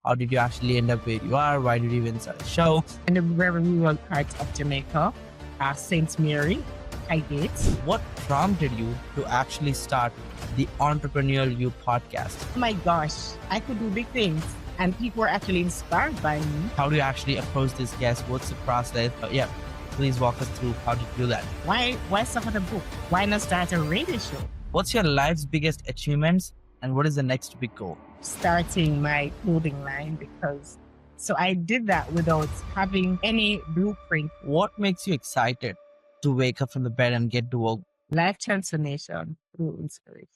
How did you actually end up where you are? Why did you even start a show? In the very rural parts of Jamaica, St. Mary, Highgate. What prompted you to actually start the Entrepreneurial You podcast? Oh my gosh, I could do big things. And people were actually inspired by me. How do you actually approach this guest? What's the process? Yeah, please walk us through how to do that. Why start a book? Why not start a radio show? What's your life's biggest achievements and what is the next big goal? Starting my clothing line so I did that without having any blueprint. What makes you excited to wake up from the bed and get to work? Life transformation through inspiration.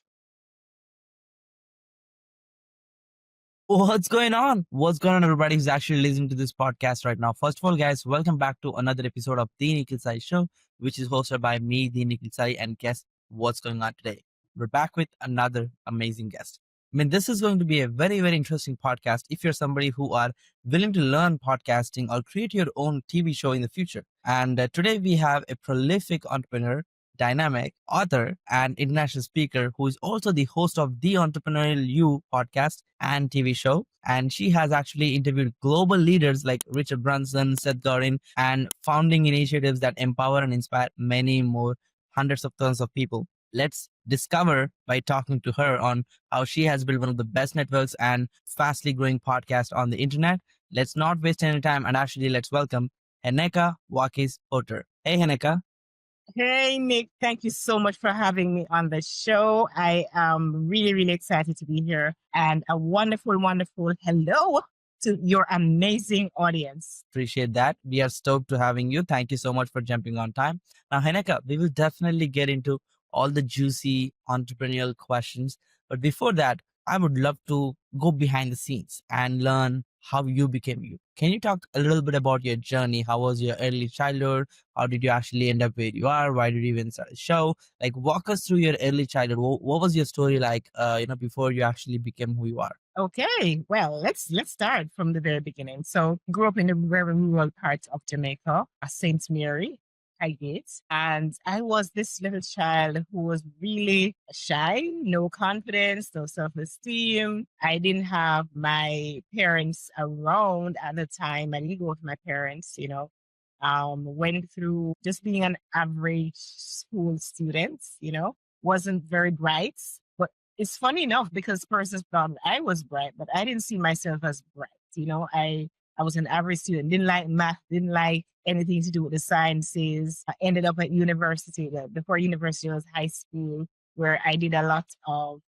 What's going on? What's going on, everybody who's actually listening to this podcast right now? First of all, guys, welcome back to another episode of the Nikhil Sai Show, which is hosted by me, the Nikhil Sai, and guess what's going on today? We're back with another amazing guest. I mean, this is going to be a very, very interesting podcast if you're somebody who are willing to learn podcasting or create your own TV show in the future. And today we have a prolific entrepreneur, dynamic author, and international speaker who is also the host of the Entrepreneurial You podcast and TV show. And she has actually interviewed global leaders like Richard Branson, Seth Godin, and founding initiatives that empower and inspire many more hundreds of thousands of people. Let's discover by talking to her on how she has built one of the best networks and fastly growing podcast on the internet. Let's not waste any time and actually let's welcome Heneka Wakis Porter. Hey, Heneka. Hey, Nick. Thank you so much for having me on the show. I am really, really excited to be here, and a wonderful, wonderful hello to your amazing audience. Appreciate that. We are stoked to having you. Thank you so much for jumping on time. Now, Heneka, we will definitely get into all the juicy entrepreneurial questions. But before that, I would love to go behind the scenes and learn how you became you. Can you talk a little bit about your journey? How was your early childhood? How did you actually end up where you are? Why did you even start a show? Like, walk us through your early childhood. What was your story like, before you actually became who you are? Okay, well, let's start from the very beginning. So, grew up in the very rural parts of Jamaica, St. Mary, Highgate, and I was this little child who was really shy, no confidence, no self-esteem. I didn't have my parents around at the time. I didn't go with my parents, went through just being an average school student, wasn't very bright. But it's funny enough because persons thought I was bright, but I didn't see myself as bright. I was an average student, didn't like math, didn't like anything to do with the sciences. I ended up at university. Before university was high school, where I did a lot of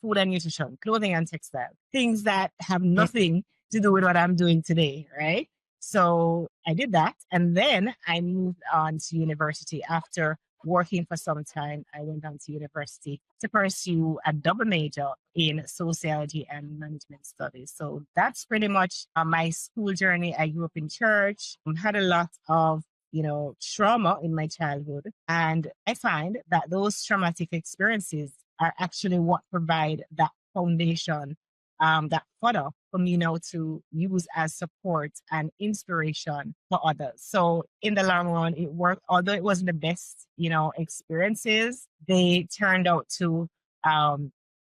food and nutrition, clothing and textile, things that have nothing to do with what I'm doing today, right? So I did that. And then I moved on to university after working for some time. I went on to university to pursue a double major in sociology and management studies. So that's pretty much my school journey. I grew up in church, had a lot of, trauma in my childhood. And I find that those traumatic experiences are actually what provide that foundation, that fodder for me now to use as support and inspiration for others. So in the long run, it worked. Although it wasn't the best, experiences, they turned out to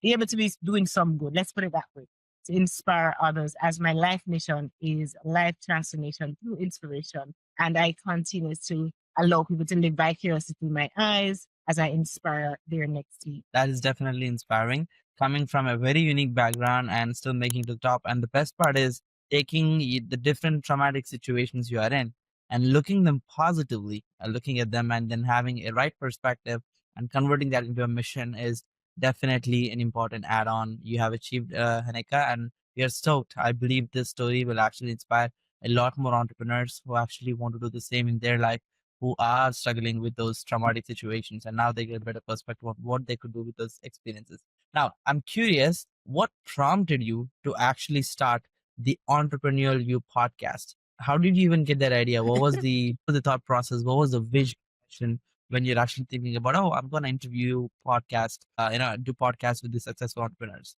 be able to be doing some good. Let's put it that way, to inspire others, as my life mission is life transformation through inspiration. And I continue to allow people to live vicariously through my eyes as I inspire their next lead. That is definitely inspiring. Coming from a very unique background and still making to the top. And the best part is taking the different traumatic situations you are in and looking them positively, looking at them and then having a right perspective and converting that into a mission is definitely an important add-on. You have achieved, Haneka, and we are stoked. I believe this story will actually inspire a lot more entrepreneurs who actually want to do the same in their life, who are struggling with those traumatic situations. And now they get a better perspective of what they could do with those experiences. Now, I'm curious, what prompted you to actually start the Entrepreneurial You podcast? How did you even get that idea? What was the thought process? What was the vision when you're actually thinking about, oh, I'm going to interview podcast, do podcasts with the successful entrepreneurs?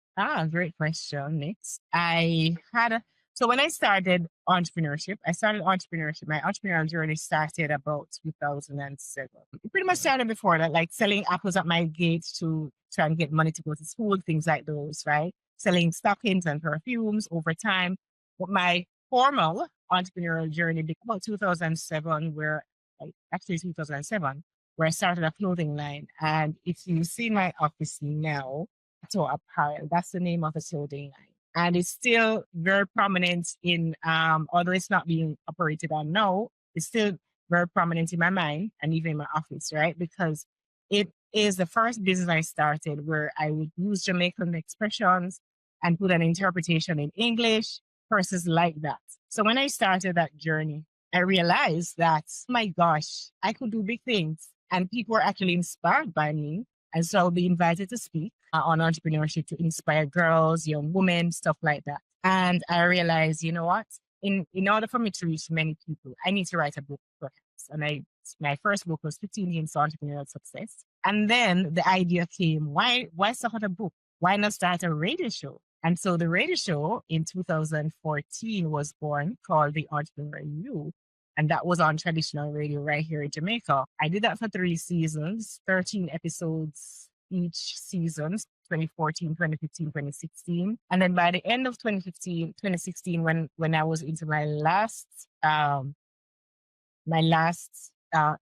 Great question, Nick. So when I started entrepreneurship, my entrepreneurial journey started about 2007. It pretty much started before that, like selling apples at my gate to try and get money to go to school, things like those, right? selling stockings and perfumes over time. But my formal entrepreneurial journey began about 2007, actually 2007, where I started a clothing line. And if you see my office now, so apparel, that's the name of the clothing line. And it's still very prominent in, although it's not being operated on now, it's still very prominent in my mind and even in my office, right? Because it is the first business I started where I would use Jamaican expressions and put an interpretation in English, versus like that. So when I started that journey, I realized that, oh my gosh, I could do big things and people were actually inspired by me. And so I'll be invited to speak on entrepreneurship to inspire girls, young women, stuff like that. And I realized, you know what? In order for me to reach many people, I need to write a book perhaps. And my first book was 15 Hints to Entrepreneurial Success. And then the idea came, why start a book? Why not start a radio show? And so the radio show in 2014 was born, called The Entrepreneur You. And that was on traditional radio right here in Jamaica. I did that for 3 seasons, 13 episodes each season, 2014, 2015, 2016. And then by the end of 2016, when I was into my last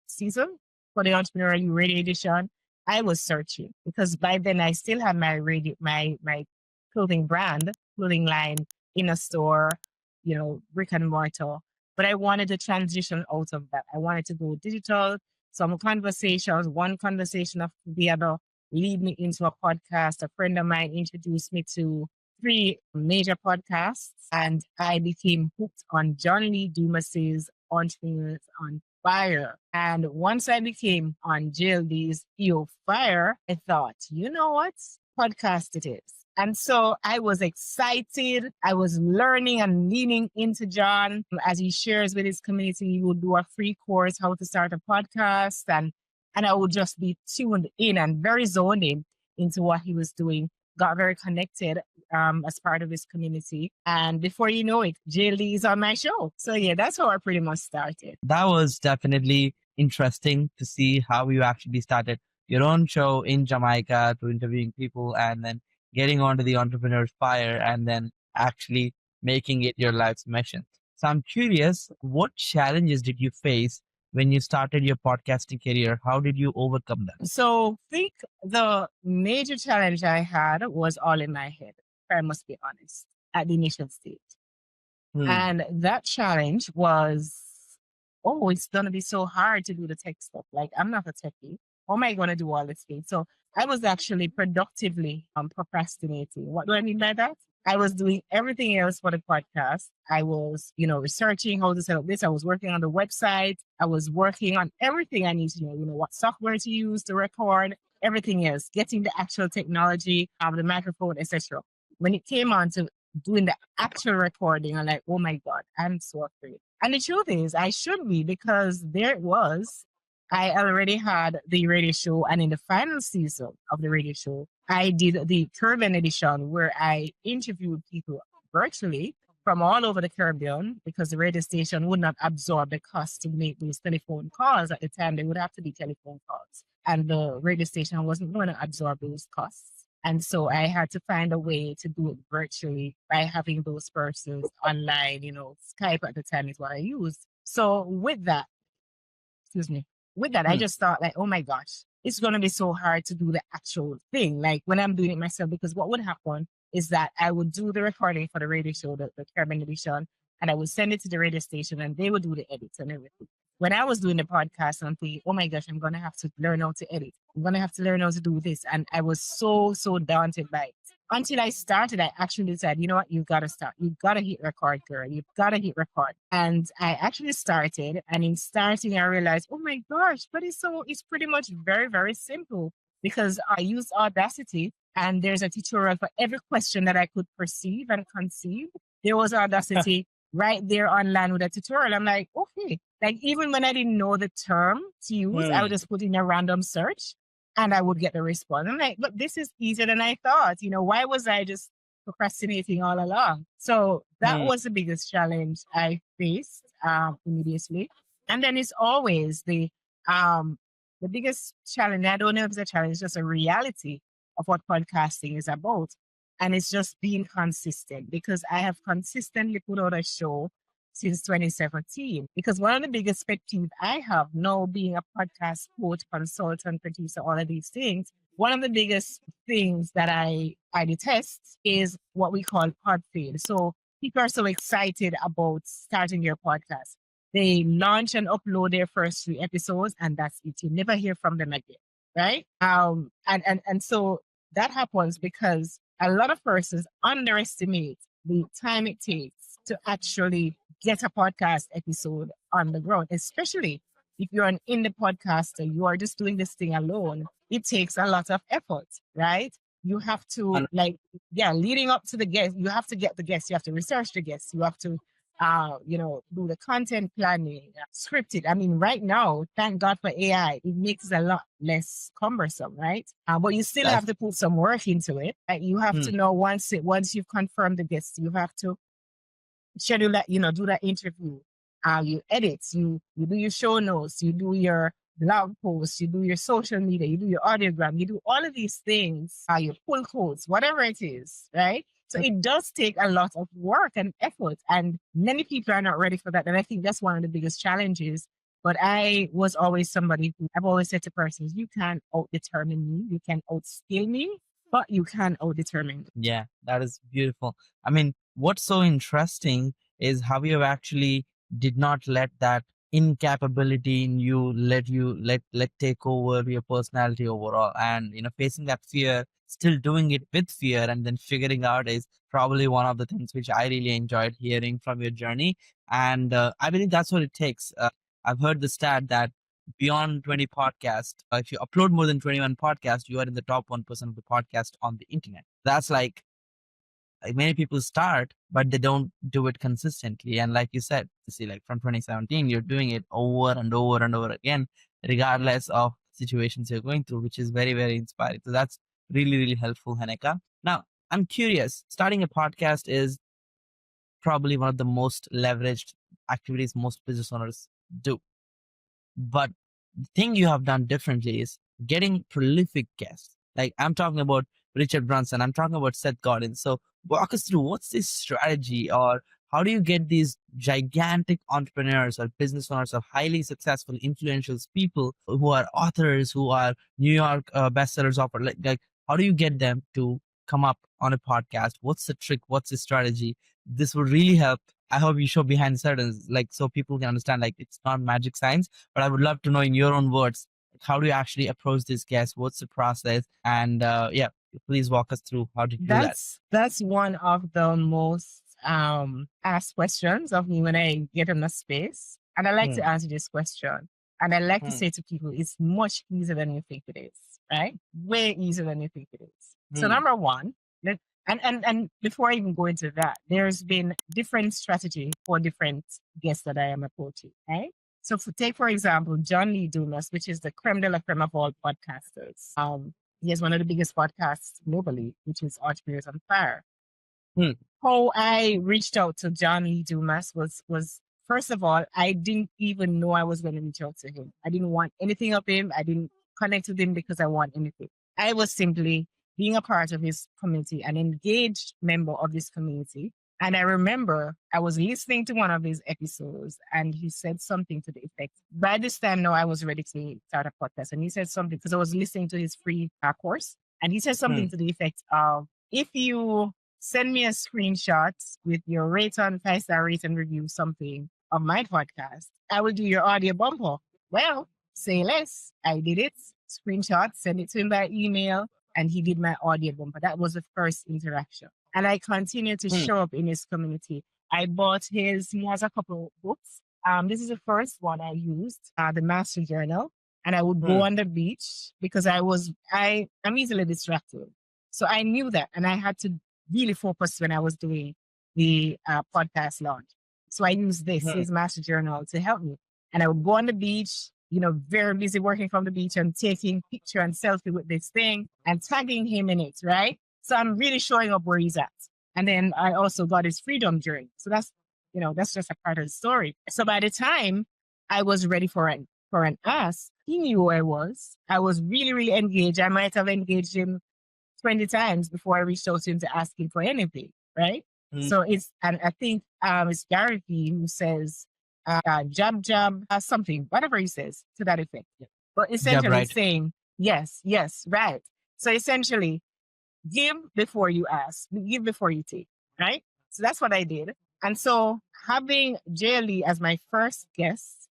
season for the Entrepreneur You radio edition, I was searching because by then I still had my clothing line in a store, brick and mortar. But I wanted to transition out of that. I wanted to go digital. Some conversations, one conversation after the other, lead me into a podcast. A friend of mine introduced me to 3 major podcasts, and I became hooked on John Lee Dumas's Entrepreneurs on Fire. And once I became on JLD's EO Fire, I thought, you know what? Podcast it is. And so I was excited. I was learning and leaning into John as he shares with his community. He would do a free course, how to start a podcast. And I would just be tuned in and very zoned in into what he was doing. Got very connected as part of his community. And before you know it, JLD is on my show. So yeah, that's how I pretty much started. That was definitely interesting to see how you actually started your own show in Jamaica to interviewing people and then getting onto the entrepreneur's fire and then actually making it your life's mission. So I'm curious, what challenges did you face when you started your podcasting career? How did you overcome them? So I think the major challenge I had was all in my head, if I must be honest, at the initial stage. And that challenge was, it's going to be so hard to do the tech stuff. Like, I'm not a techie. How am I going to do all this thing? So I was actually productively procrastinating. What do I mean by that? I was doing everything else for the podcast. I was, researching how to set up this. I was working on the website. I was working on everything I need to know, what software to use to record, everything else, getting the actual technology, the microphone, etc. When it came on to doing the actual recording, I'm like, oh my God, I'm so afraid. And the truth is, I should be, because there it was. I already had the radio show, and in the final season of the radio show, I did the Caribbean edition where I interviewed people virtually from all over the Caribbean, because the radio station would not absorb the cost to make those telephone calls. At the time, they would have to be telephone calls, and the radio station wasn't going to absorb those costs. And so I had to find a way to do it virtually by having those persons online. Skype at the time is what I used. So with that, I just thought, like, oh my gosh, it's going to be so hard to do the actual thing. Like when I'm doing it myself, because what would happen is that I would do the recording for the radio show, the Caribbean edition, and I would send it to the radio station and they would do the edits and everything. When I was doing the podcast, I'm thinking, oh my gosh, I'm going to have to learn how to edit. I'm going to have to learn how to do this. And I was so daunted by it. Until I started, I actually decided, you know what, you've got to start. You've got to hit record, girl. You've got to hit record. And I actually started. And in starting, I realized, oh my gosh, but it's pretty much very, very simple, because I used Audacity and there's a tutorial for every question that I could perceive and conceive. There was Audacity right there online with a tutorial. I'm like, okay. Like even when I didn't know the term to use, I would just put in a random search and I would get the response. I'm like, but this is easier than I thought. Why was I just procrastinating all along? So that was the biggest challenge I faced immediately. And then it's always the biggest challenge. I don't know if it's a challenge, it's just a reality of what podcasting is about. And it's just being consistent because I have consistently put out a show since 2017. Because one of the biggest pet peeves I have now being a podcast coach, consultant, producer, all of these things, one of the biggest things that I detest is what we call pod fade. So people are so excited about starting your podcast. They launch and upload their first 3 episodes, and that's it. You never hear from them again, right? And so that happens because a lot of persons underestimate the time it takes to actually get a podcast episode on the ground, especially if you're an indie podcaster, you are just doing this thing alone. It takes a lot of effort, right? You have to And leading up to the guest, you have to get the guests, you have to research the guests, you have to do the content planning, script it. I mean, right now, thank God for AI, it makes it a lot less cumbersome, right? But you still have that's to put some work into it. Right? You have to know once you've confirmed the guests, you have to schedule that, do that interview. You edit, you do your show notes, you do your blog posts, you do your social media, you do your audiogram, you do all of these things, you pull codes, whatever it is, right? So it does take a lot of work and effort, and many people are not ready for that. And I think that's one of the biggest challenges. But I was always somebody who I've always said to persons, you can out-determine me, you can outskill me, but you can out-determine me. Yeah, that is beautiful. I mean, what's so interesting is how you have actually did not let that incapability in you let take over your personality overall, and facing that fear, still doing it with fear, and then figuring out is probably one of the things which I really enjoyed hearing from your journey. And I believe that's what it takes. I've heard the stat that beyond 20 podcasts, if you upload more than 21 podcasts, you are in the top 1% of the podcast on the internet. That's like many people start, but they don't do it consistently. And like you said, you see, like from 2017, you're doing it over and over and over again, regardless of situations you're going through, which is very, very inspiring. So that's really, really helpful, Haneka. Now, I'm curious, starting a podcast is probably one of the most leveraged activities most business owners do. But the thing you have done differently is getting prolific guests. Like I'm talking about Richard Branson, I'm talking about Seth Godin. So walk us through what's this strategy, or how do you get these gigantic entrepreneurs or business owners or highly successful, influential people who are authors, who are New York bestsellers author, like how do you get them to come up on a podcast? What's the trick? What's the strategy? This would really help. I hope you show behind the curtains, like so people can understand, like it's not magic science, but I would love to know in your own words, how do you actually approach this guest? What's the process? And yeah, please walk us through how to do that. That's one of the most asked questions of me when I get in a space. And I like to Hmm, answer this question. And I like to hmm, say to people, it's much easier than you think it is, right? Way easier than you think it is. So hmm, number one, and before I even go into that, there's been different strategy for different guests that I am approaching, right? So take for example, John Lee Dumas, which is the creme de la creme of all podcasters. He has one of the biggest podcasts globally, which is Entrepreneurs on Fire. hmm, How I reached out to John Lee Dumas was first of all, I didn't even know I was going to reach out to him. I didn't want anything of him. I didn't connect with him because I want anything. I was simply being a part of his community, an engaged member of this community. And I remember I was listening to one of his episodes and he said something to the effect. By this time now, I was ready to start a podcast. And he said something because I was listening to his free course. And he said hmm, something to the effect of, if you send me a screenshot with your rate on 5-star rate and review something of my podcast, I will do your audio bumper. Well, say less. I did it. Screenshot, send it to him by email, and he did my audio bumper. That was the first interaction. And I continue to hmm, show up in his community. I bought he has a couple of books. This is the first one I used, the Master Journal. And I would go hmm, on the beach because I'm easily distracted. So I knew that. And I had to really focus when I was doing the podcast launch. So I used hmm, his Master Journal to help me. And I would go on the beach, very busy working from the beach and taking picture and selfie with this thing and tagging him in it, right? So I'm really showing up where he's at. And then I also got his freedom journey. So that's just a part of the story. So by the time I was ready for an ask, he knew who I was. I was really, really engaged. I might have engaged him 20 times before I reached out to him to ask him for anything, right? Mm. So and I think it's Gary Vee who says, jab, jab, something, whatever he says to that effect. But Jab, essentially right. saying, yes, yes, right. So essentially, give before you ask, give before you take, right? So that's what I did. And so having JLE as my first guest,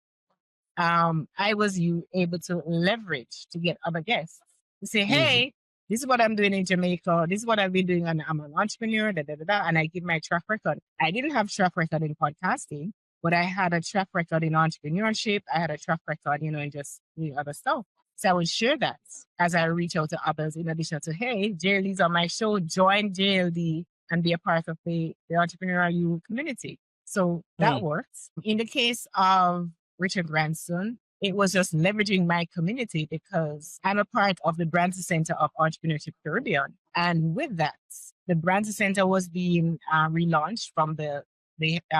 I was able to leverage to get other guests to say, Easy. hey, this is what I'm doing in Jamaica. This is what I've been doing. And I'm an entrepreneur, da, da, da, da, and I give my track record. I didn't have track record in podcasting, but I had a track record in entrepreneurship. I had a track record, in just doing other stuff. So I would share that as I reach out to others, in addition to, hey, JLD's on my show, join JLD and be a part of the entrepreneurial youth community. So that works. In the case of Richard Branson, it was just leveraging my community because I'm a part of the Branson Center of Entrepreneurship Caribbean. And with that, the Branson Center was being relaunched from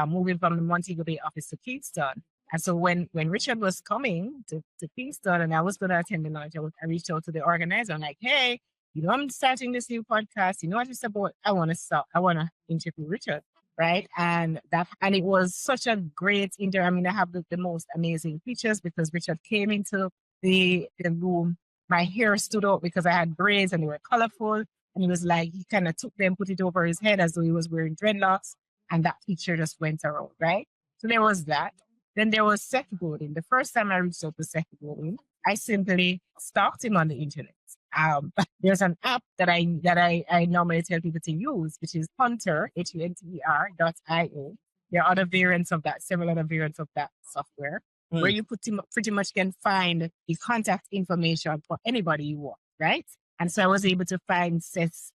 moving from the Montego Bay office to Kingston. And so when Richard was coming to Kingston and I was going to attend the launch, I reached out to the organizer. I'm like, hey, I'm starting this new podcast. You know what it's about? I want to interview Richard. Right. And it was such a great interview. I mean, I have the most amazing pictures because Richard came into the room. My hair stood up because I had braids and they were colorful. And he was like, he kind of took them, put it over his head as though he was wearing dreadlocks. And that picture just went around. Right. So there was that. Then there was Seth Godin. The first time I reached out to Seth Godin, I simply stalked him on the internet. There's an app that I normally tell people to use, which is Hunter, HUNTER.io. There are other variants of that, several other variants of that software, where you pretty much can find the contact information for anybody you want, right? And so I was able to find Seth's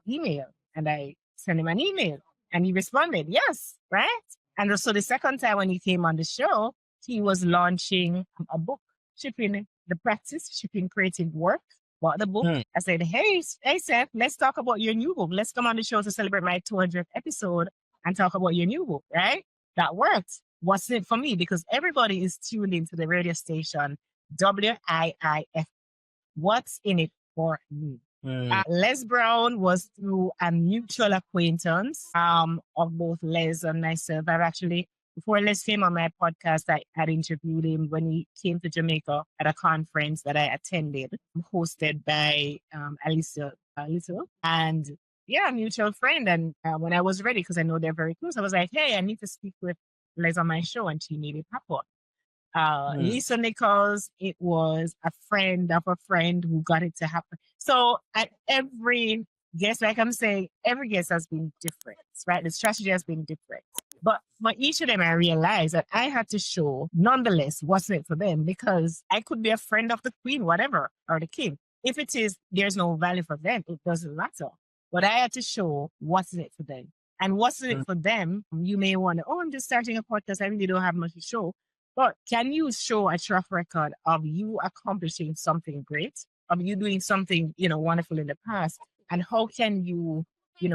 email, and I sent him an email, and he responded, yes, right? And so the second time when he came on the show, he was launching a book, Shipping the Practice, Shipping Creative Work. Bought the book. I said, hey, Seth, let's talk about your new book. Let's come on the show to celebrate my 200th episode and talk about your new book, right? That worked. What's in it for me? Because everybody is tuned into the radio station, WIIF. What's in it for me? Les Brown was through a mutual acquaintance of both Les and myself. Before Les came on my podcast, I had interviewed him when he came to Jamaica at a conference that I attended, hosted by Alicia. And yeah, a mutual friend. And when I was ready, because I know they're very close, I was like, hey, I need to speak with Les on my show. And she made it happen. Lisa Nichols, it was a friend of a friend who got it to happen. So at every guest, like I'm saying, every guest has been different, right? The strategy has been different. But for each of them, I realized that I had to show, nonetheless, what's in it for them, because I could be a friend of the queen, whatever, or the king. If it is, there's no value for them, it doesn't matter. But I had to show what's in it for them. And what's in it for them, you may wonder, I'm just starting a podcast, I really don't have much to show. But can you show a track record of you accomplishing something great, of you doing something, wonderful in the past? And how can you,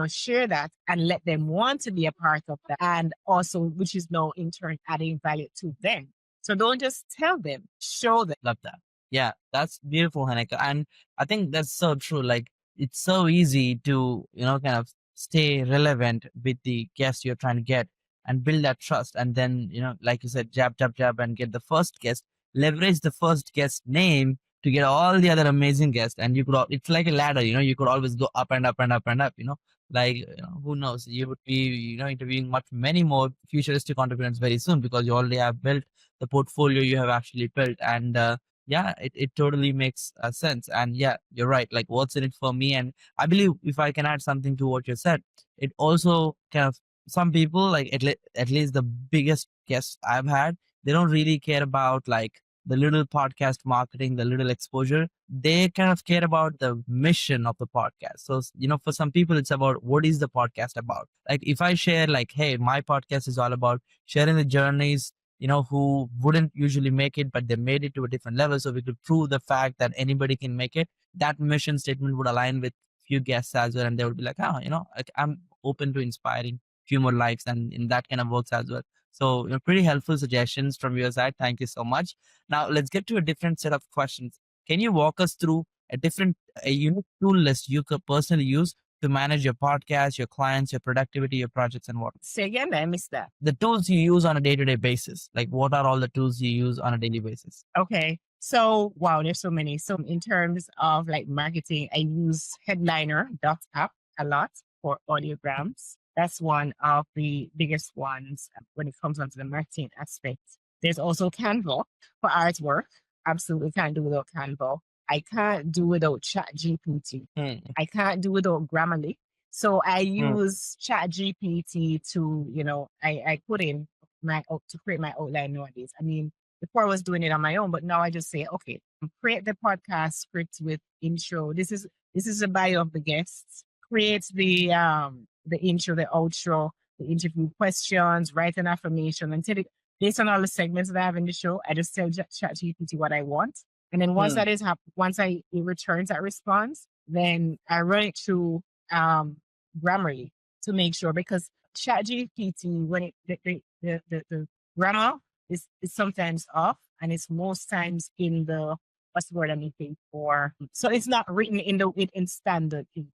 share that and let them want to be a part of that? And also, which is now in turn adding value to them. So don't just tell them, show them. Love that. Yeah, that's beautiful, Haneka. And I think that's so true. Like, it's so easy to, kind of stay relevant with the guests you're trying to get and build that trust. And then, like you said, jab, jab, jab, and get the first guest, leverage the first guest name to get all the other amazing guests. And it's like a ladder, you could always go up and up and up and up, like, who knows, you would be, interviewing many more futuristic entrepreneurs very soon because you already have built the portfolio you have actually built. And, yeah, it totally makes sense. And yeah, you're right. Like, what's in it for me? And I believe if I can add something to what you said, it also kind of, some people, like at least the biggest guests I've had, they don't really care about like the little podcast marketing, the little exposure. They kind of care about the mission of the podcast. So, for some people, it's about what is the podcast about? Like, if I share like, hey, my podcast is all about sharing the journeys, who wouldn't usually make it, but they made it to a different level. So we could prove the fact that anybody can make it. That mission statement would align with few guests as well. And they would be like, like, I'm open to inspiring few more likes, and in that kind of works as well. So, pretty helpful suggestions from your side. Thank you so much. Now let's get to a different set of questions. Can you walk us through a different, a unique tool list you could personally use to manage your podcast, your clients, your productivity, your projects, and what? Say again, I missed that. The tools you use on a day-to-day basis. Like, what are all the tools you use on a daily basis? Okay. So, wow, there's so many. So, in terms of like marketing, I use Headliner.app a lot for audiograms. That's one of the biggest ones when it comes onto the marketing aspect. There's also Canva for artwork. Absolutely can't do without Canva. I can't do without ChatGPT. I can't do without Grammarly. So I use ChatGPT to, I put in to create my outline nowadays. I mean, before I was doing it on my own, but now I just say, okay, create the podcast script with intro. This is the bio of the guests. Create the intro, the outro, the interview questions, write an affirmation, and tell it based on all the segments that I have in the show. I just tell ChatGPT what I want, and then once that is once it returns that response, then I run it through Grammarly to make sure, because ChatGPT, when the grammar is sometimes off, and it's most times in the, what's the word I'm looking for? So it's not written in standard English.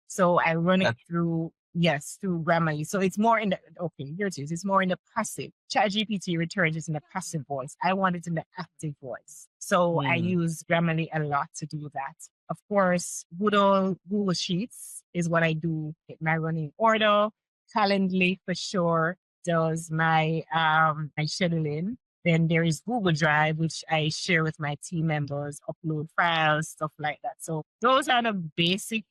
So I run it through Grammarly. So it's more in the, okay, here it is. It's more in the passive. ChatGPT returns it in the passive voice. I want it in the active voice. So I use Grammarly a lot to do that. Of course, good old Google Sheets is what I do with my running order. Calendly for sure does my my scheduling. Then there is Google Drive, which I share with my team members, upload files, stuff like that. So those are the basic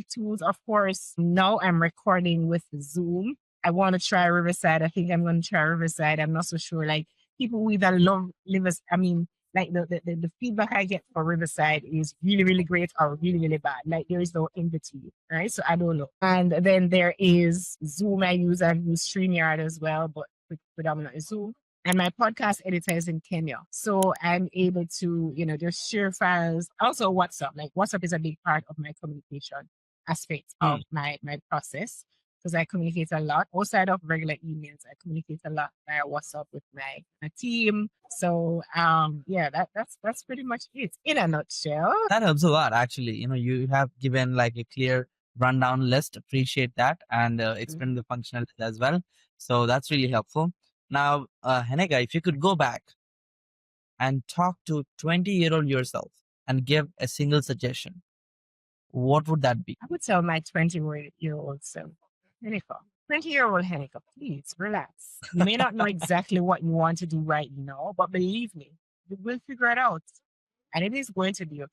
tools. Of course, now I'm recording with Zoom. I want to try Riverside. I think I'm going to try Riverside. I'm not so sure. Like, people either love Riverside. I mean, like the feedback I get for Riverside is really, really great or really, really bad. Like, there is no in between, right? So I don't know. And then there is Zoom. I've used StreamYard as well, but predominantly Zoom. And my podcast editor is in Kenya. So I'm able to, just share files. Also WhatsApp. Like, WhatsApp is a big part of my communication aspect of my process, because I communicate a lot. Outside of regular emails, I communicate a lot via WhatsApp with my team. So that's pretty much it in a nutshell. That helps a lot, actually. You have given like a clear rundown list. Appreciate that, and explain the functionality as well. So that's really helpful. Now, Henega, if you could go back and talk to 20-year-old yourself and give a single suggestion, what would that be? I would tell my 20-year-old self, Heneka, 20-year-old Heneka, please relax. You may not know exactly what you want to do right now, but believe me, you will figure it out. And it is going to be okay.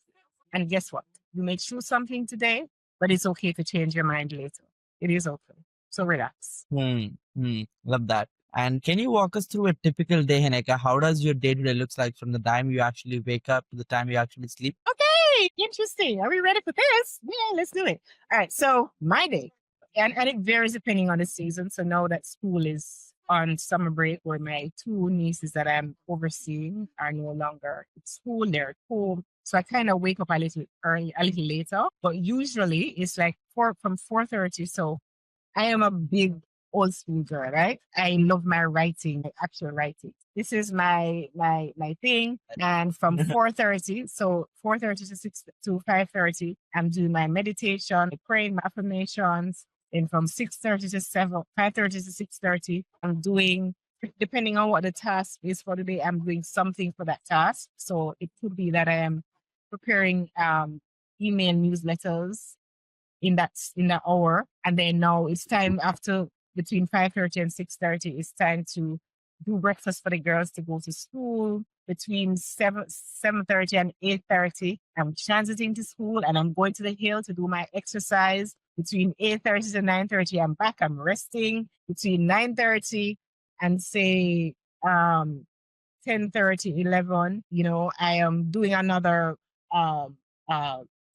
And guess what? You may choose something today, but it's okay to change your mind later. It is okay. So relax. Love that. And can you walk us through a typical day, Heneka? How does your day-to-day looks like from the time you actually wake up to the time you actually sleep? Okay, interesting. Are we ready for this? Yeah, let's do it. All right, so my day, and it varies depending on the season. So now that school is on summer break, where my two nieces that I'm overseeing are no longer at school, they're at home. So I kind of wake up a little early, a little later, but usually it's like from 4:30. So I am a big old school girl, right? I love my writing, my actual writing. This is my thing. And from 4:30, so 4:30 to 5:30, I'm doing my meditation, praying my affirmations. And from 6:30 to 5:30 to 6:30, I'm doing, depending on what the task is for the day, I'm doing something for that task. So it could be that I am preparing email newsletters in that hour. And then now it's time, after between 5:30 and 6:30, it's time to do breakfast for the girls to go to school. Between 7:30 and 8:30, I'm transiting to school and I'm going to the hill to do my exercise. Between 8:30 to 9:30, I'm back, I'm resting. Between 9:30 and say 10:30, 11, I am doing another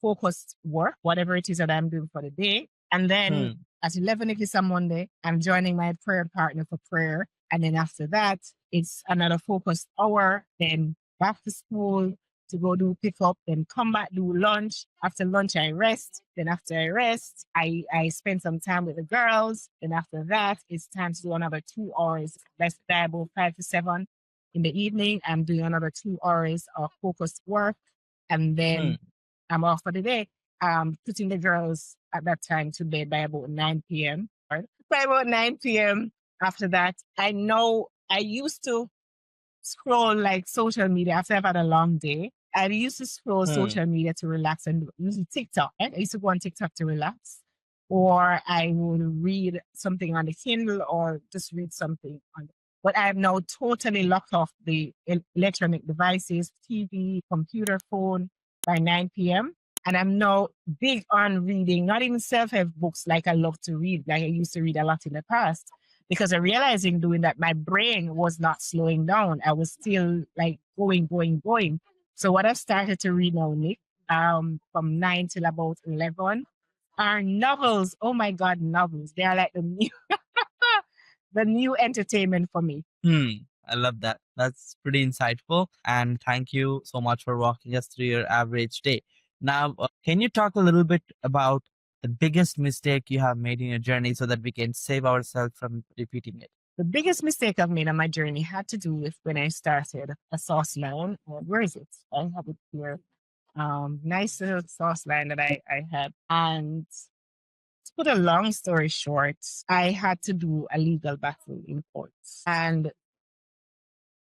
focused work, whatever it is that I'm doing for the day. And then at 11, if it's a Monday, I'm joining my prayer partner for prayer. And then after that, it's another focused hour. Then back to school to go do pick up, then come back, do lunch. After lunch, I rest. Then after I rest, I spend some time with the girls. Then after that, it's time to do another 2 hours. That's about 5 to 7 in the evening. I'm doing another 2 hours of focused work. And then I'm off for the day. Putting the girls at that time to bed by about 9 p.m. Or by about 9 p.m. After that, I know I used to scroll like social media after I've had a long day. I used to scroll Hmm. social media to relax and use TikTok. Right? I used to go on TikTok to relax, or I would read something on the Kindle or just read something on. But I have now totally locked off the electronic devices, TV, computer, phone by 9 p.m. And I'm now big on reading, not even self-help books like I love to read, like I used to read a lot in the past, because I realized in doing that, my brain was not slowing down. I was still like going, going, going. So what I've started to read now, Nick, from 9 till about 11 are novels. Oh my God, novels. They are like the new, the new entertainment for me. I love that. That's pretty insightful. And thank you so much for walking us through your average day. Now, can you talk a little bit about the biggest mistake you have made in your journey so that we can save ourselves from repeating it? The biggest mistake I've made on my journey had to do with when I started a sauce line. Where is it? I have it here. Nice little sauce line that I had. And to put a long story short, I had to do a legal battle in courts. And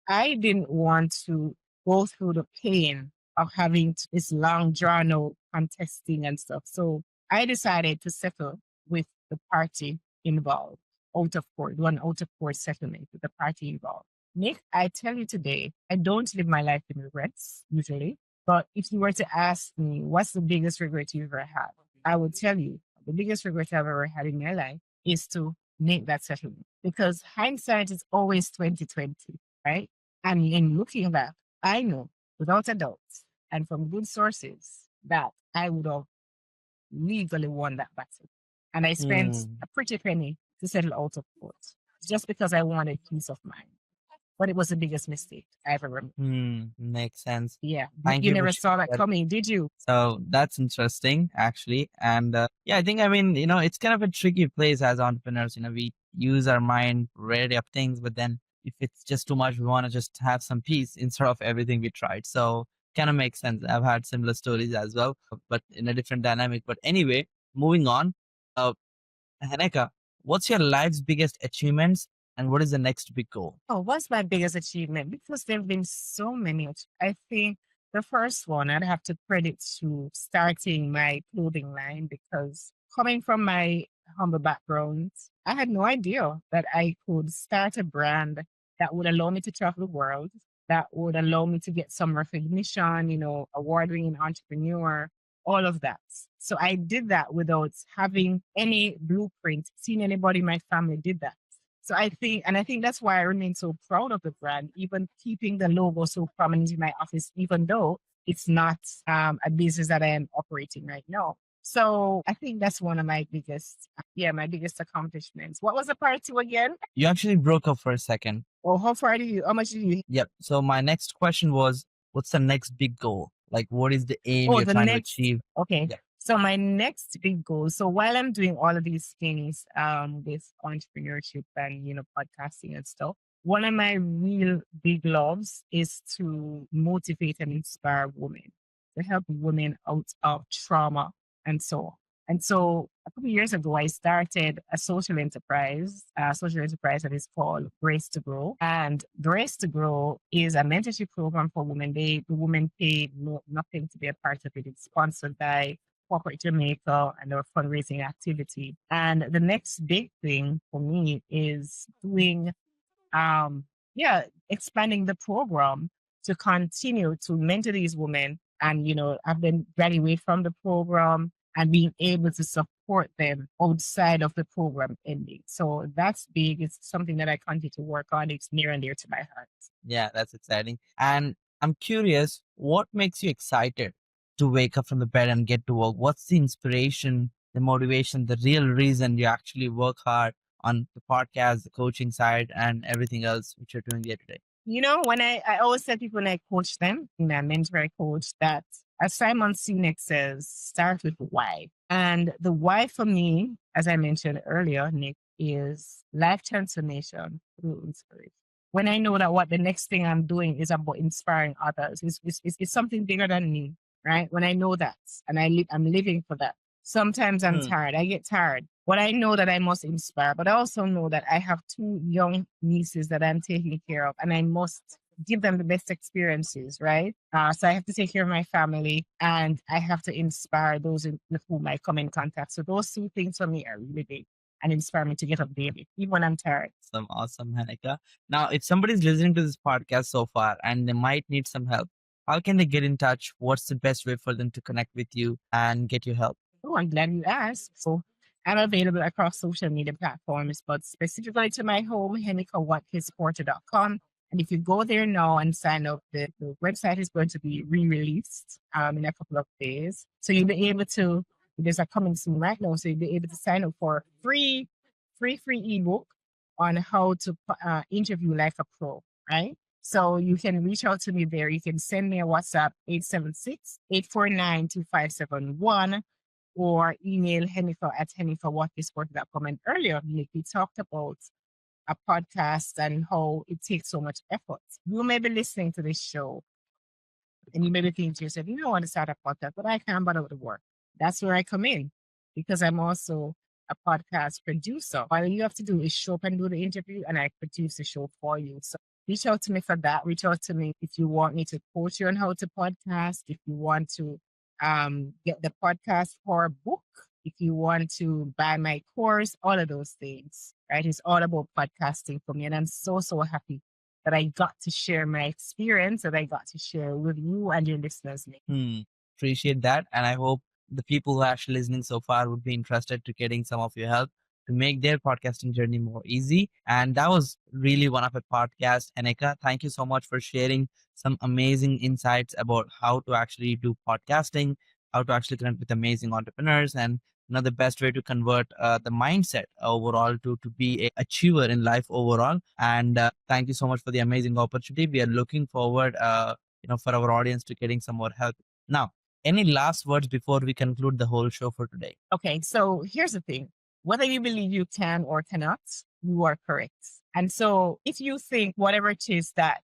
I didn't want to go through the pain of having this long drawn out contesting and stuff. So I decided to settle with the party involved out of court, one out of court settlement with the party involved. Nick, I tell you today, I don't live my life in regrets usually. But if you were to ask me, what's the biggest regret you've ever had? I would tell you the biggest regret I've ever had in my life is to make that settlement, because hindsight is always 2020, right? And in looking back, I know without a doubt and from good sources that I would have legally won that battle. And I spent Hmm. a pretty penny to settle out of court just because I wanted peace of mind. But it was the biggest mistake I ever made. Makes sense. Yeah. Thank You you for never sharing saw that that. coming, did you? So that's interesting, actually. And yeah, I think, I mean, it's kind of a tricky place as entrepreneurs. We use our mind, variety of things, but then if it's just too much, we want to just have some peace instead of everything we tried. So kind of makes sense. I've had similar stories as well, but in a different dynamic. But anyway, moving on. Uh, Haneka, what's your life's biggest achievements and what is the next big goal? Oh, what's my biggest achievement? Because there have been so many. I think the first one I'd have to credit to starting my clothing line, because coming from my humble background, I had no idea that I could start a brand that would allow me to travel the world, that would allow me to get some recognition, award winning entrepreneur, all of that. So I did that without having any blueprint, seeing anybody in my family did that. So I think that's why I remain so proud of the brand, even keeping the logo so prominent in my office, even though it's not a business that I am operating right now. So I think that's one of my biggest accomplishments. What was the part two again? You actually broke up for a second. Oh, how much did you? Yep. So my next question was, what's the next big goal? Like, what is the aim Oh, you're the trying to next. achieve? Okay. Yep. So my next big goal. So while I'm doing all of these things, with entrepreneurship and podcasting and stuff, one of my real big loves is to motivate and inspire women, to help women out of trauma and so on. And so a couple of years ago, I started a social enterprise that is called Grace to Grow. And Grace to Grow is a mentorship program for women. The women pay nothing to be a part of it. It's sponsored by Corporate Jamaica and our fundraising activity. And the next big thing for me is doing um, expanding the program to continue to mentor these women and, have them graduate from the program and being able to support them outside of the program ending. So that's big. It's something that I continue to work on. It's near and dear to my heart. Yeah, that's exciting. And I'm curious, what makes you excited to wake up from the bed and get to work? What's the inspiration, the motivation, the real reason you actually work hard on the podcast, the coaching side, and everything else which you're doing day to day? When I always tell people when I coach them, in my mentor I coach, that as Simon Sinek says, start with why. And the why for me, as I mentioned earlier, Nick, is life transformation through inspiration. When I know that what the next thing I'm doing is about inspiring others, it's something bigger than me. right? When I know that and I'm living for that. Sometimes I'm Hmm. tired. I get tired. But I know that I must inspire. But I also know that I have two young nieces that I'm taking care of, and I must give them the best experiences, right? So I have to take care of my family, and I have to inspire those with whom I come in contact. So those two things for me are really big and inspire me to get up daily, even when I'm tired. Awesome, awesome, Hanika. Now, if somebody's listening to this podcast so far and they might need some help, how can they get in touch? What's the best way for them to connect with you and get your help? Oh, I'm glad you asked. So I'm available across social media platforms, but specifically to my home, henikawatkisporter.com. And if you go there now and sign up, the website is going to be re-released in a couple of days. So you'll be able to, there's a coming soon right now. So you'll be able to sign up for a free ebook on how to interview like a pro, right? So you can reach out to me there. You can send me a WhatsApp 876-849-2571 or email hennifer@henniferwhatthis.com. And earlier, Nick, we talked about a podcast and how it takes so much effort. You may be listening to this show and you may be thinking to yourself, you don't want to start a podcast, but I can't bother with the work. That's where I come in because I'm also a podcast producer. All you have to do is show up and do the interview, and I produce the show for you. So reach out to me for that. Reach out to me if you want me to coach you on how to podcast, if you want to get the podcast for a book, if you want to buy my course, all of those things, right? It's all about podcasting for me. And I'm so, so happy that I got to share my experience, that I got to share with you and your listeners. Nick. Hmm. Appreciate that. And I hope the people who are actually listening so far would be interested to getting some of your help to make their podcasting journey more easy. And that was really one of a podcast. Aneka, thank you so much for sharing some amazing insights about how to actually do podcasting, how to actually connect with amazing entrepreneurs, and the best way to convert the mindset overall to be a achiever in life overall. And thank you so much for the amazing opportunity. We are looking forward for our audience to getting some more help. Now, any last words before we conclude the whole show for today? Okay, so here's the thing. Whether you believe you can or cannot, you are correct. And so if you think whatever it is that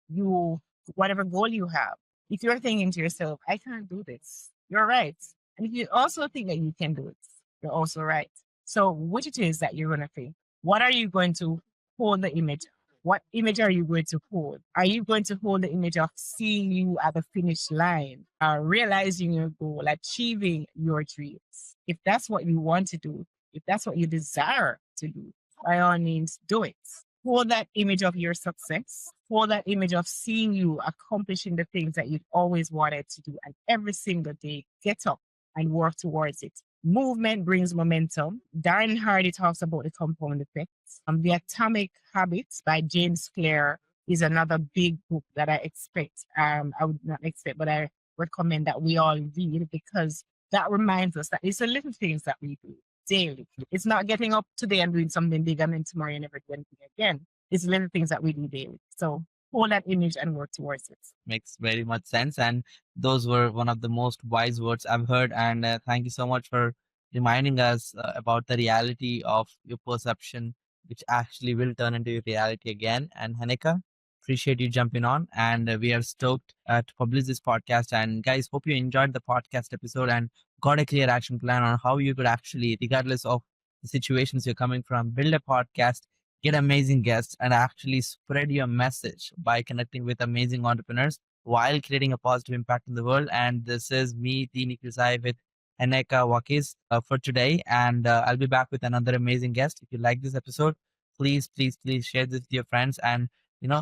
whatever goal you have, if you're thinking to yourself, I can't do this, you're right. And if you also think that you can do it, you're also right. So which it is that you're going to think? What are you going to hold the image? What image are you going to hold? Are you going to hold the image of seeing you at the finish line, realizing your goal, achieving your dreams? If that's what you want to do, if that's what you desire to do, by all means, do it. Hold that image of your success, hold that image of seeing you accomplishing the things that you've always wanted to do. And every single day, get up and work towards it. Movement brings momentum. Darren Hardy talks about the compound effects. The Atomic Habits by James Clear is another big book that I expect. I would not expect, but I recommend that we all read because that reminds us that it's the little things that we do daily. It's not getting up today and doing something big and then tomorrow you never do anything again. It's the little things that we do daily. So hold that image and work towards it. Makes very much sense. And those were one of the most wise words I've heard. And thank you so much for reminding us about the reality of your perception, which actually will turn into your reality again. And Hanika, appreciate you jumping on. And we are stoked to publish this podcast. And guys, hope you enjoyed the podcast episode and got a clear action plan on how you could actually, regardless of the situations you're coming from, build a podcast, get amazing guests, and actually spread your message by connecting with amazing entrepreneurs while creating a positive impact in the world. And this is me, the Nikhil Sai, with Aneka Wakis for today. And I'll be back with another amazing guest. If you like this episode, please, please, please share this with your friends. And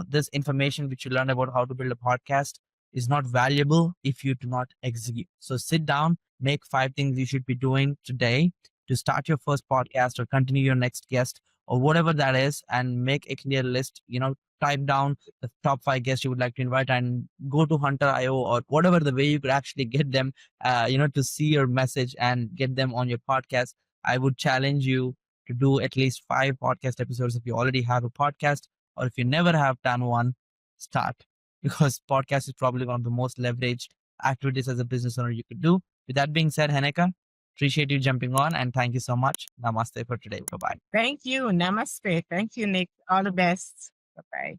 this information which you learn about how to build a podcast is not valuable if you do not execute. So sit down, make 5 things you should be doing today to start your first podcast or continue your next guest or whatever that is, and make a clear list. Type down the top 5 guests you would like to invite and go to Hunter.io or whatever the way you could actually get them, to see your message and get them on your podcast. I would challenge you to do at least 5 podcast episodes if you already have a podcast, or if you never have done one, start, because podcast is probably one of the most leveraged activities as a business owner you could do. With that being said, Heneka, appreciate you jumping on and thank you so much. Namaste for today. Bye bye. Thank you. Namaste. Thank you, Nick. All the best. Bye bye.